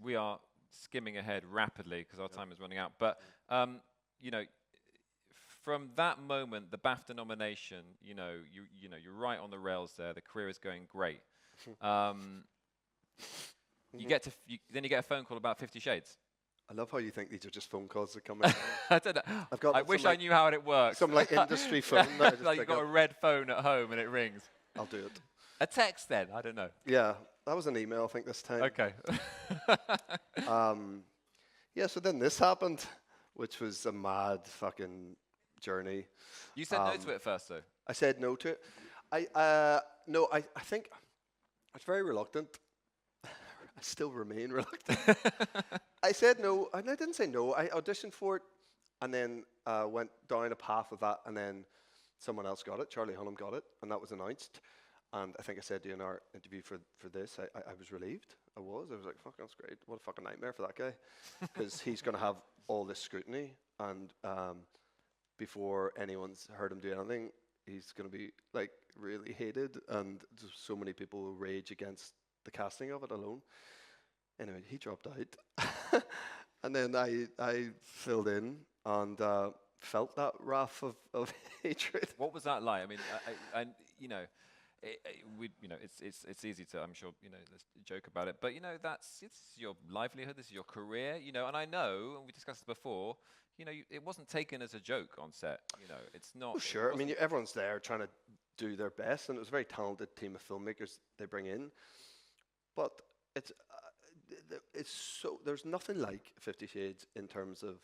we are skimming ahead rapidly because our time is running out. But you know, from that moment, the BAFTA nomination, you know, you're right on the rails there. The career is going great. You get to then you get a phone call about 50 Shades. I love how you think these are just phone calls that come in. I don't know. I wish I knew how it works. Some like industry phone. That like you've got a red phone at home and it rings. I'll do it. A text then? I don't know. Yeah, that was an email I think this time. Okay. Yeah, so then this happened, which was a mad fucking journey. You said no to it first though. I said no to it. I think I was very reluctant. I still remain reluctant. I said no, and I didn't say no. I auditioned for it, and then went down a path of that, and then someone else got it. Charlie Hunnam got it, and that was announced. And I think I said in our interview for this, I was relieved. I was like, fuck, that's great. What a fucking nightmare for that guy. Because he's going to have all this scrutiny, and before anyone's heard him do anything, he's going to be like really hated, and so many people will rage against the casting of it alone. Anyway, he dropped out. And then I filled in and felt that wrath of hatred. What was that like? I mean, I you know, it's easy to, I'm sure, you know, let's joke about it, but you know, it's your livelihood, this is your career, you know, and I know, and we discussed this before, you know, it wasn't taken as a joke on set, you know, it's not. Oh, sure. I mean, everyone's there trying to do their best, and it was a very talented team of filmmakers they bring in, but it's so, there's nothing like 50 Shades in terms of,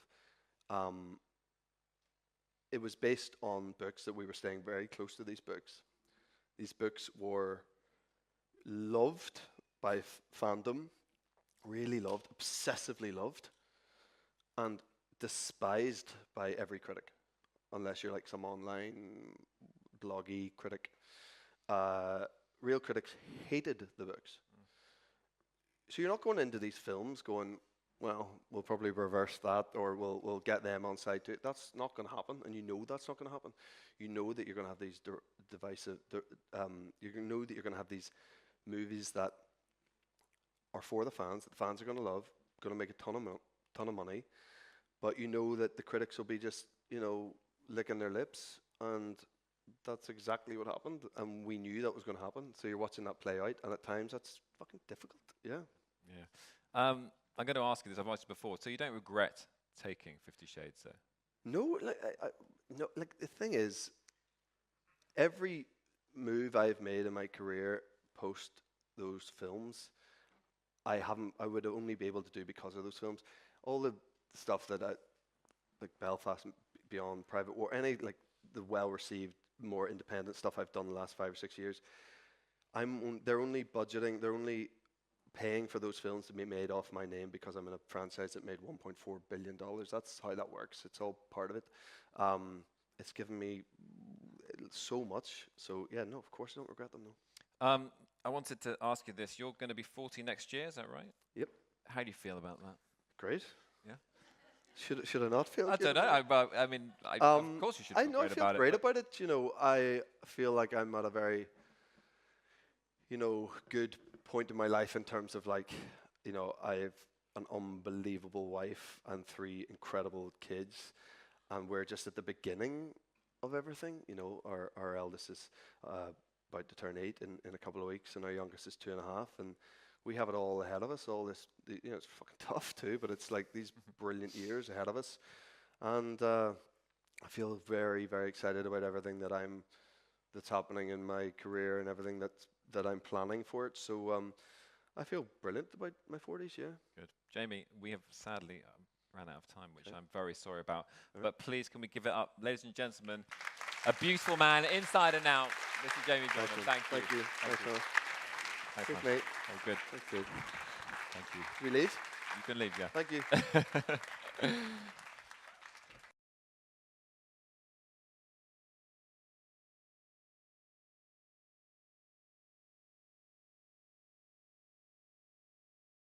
it was based on books that we were staying very close to these books. These books were loved by fandom, really loved, obsessively loved, and despised by every critic, unless you're like some online bloggy critic. Real critics hated the books. So you're not going into these films going, well, we'll probably reverse that, or we'll get them on side to it. That's not going to happen, and you know that's not going to happen. You know that you're going to have these divisive. You know that you're going to have these movies that are for the fans, that the fans are going to love, going to make a ton of money, but you know that the critics will be just, you know, licking their lips, and that's exactly what happened, and we knew that was going to happen. So you're watching that play out, and at times that's fucking difficult. Yeah. Yeah. I'm going to ask you this. I've asked you before. So you don't regret taking 50 Shades, though? No, no. Like the thing is, every move I've made in my career post those films, I would only be able to do because of those films. All the stuff that like Belfast, Beyond, Private War, any like the well-received, more independent stuff I've done the last 5 or 6 years, they're only paying for those films to be made off my name because I'm in a franchise that made $1.4 billion. That's how that works. It's all part of it. It's given me so much. So yeah, no, of course I don't regret them, no. I wanted to ask you this. You're going to be 40 next year, is that right? Yep. How do you feel about that? Great. Yeah. Should I not feel? I don't know. I mean, of course you should feel great about it. I feel great about it. You know, I feel like I'm at a very, you know, good point in my life in terms of like, you know, I have an unbelievable wife and 3 incredible kids, and we're just at the beginning of everything. You know, our eldest is about to turn 8 in a couple of weeks, and our youngest is 2.5, and we have it all ahead of us. All this, you know, it's fucking tough too, but it's like these brilliant years ahead of us, and I feel very, very excited about everything that's happening in my career and everything that I'm planning for it. So I feel brilliant about my 40s, yeah. Good. Jamie, we have sadly ran out of time, which I'm very sorry about. But please, can we give it up? Ladies and gentlemen, a beautiful man, inside and out. This is Jamie Dornan. Thank you. Thank you. Thanks, Thanks, man. mate. Oh, good. Thank you. Thank you. Can we leave? You can leave, yeah. Thank you.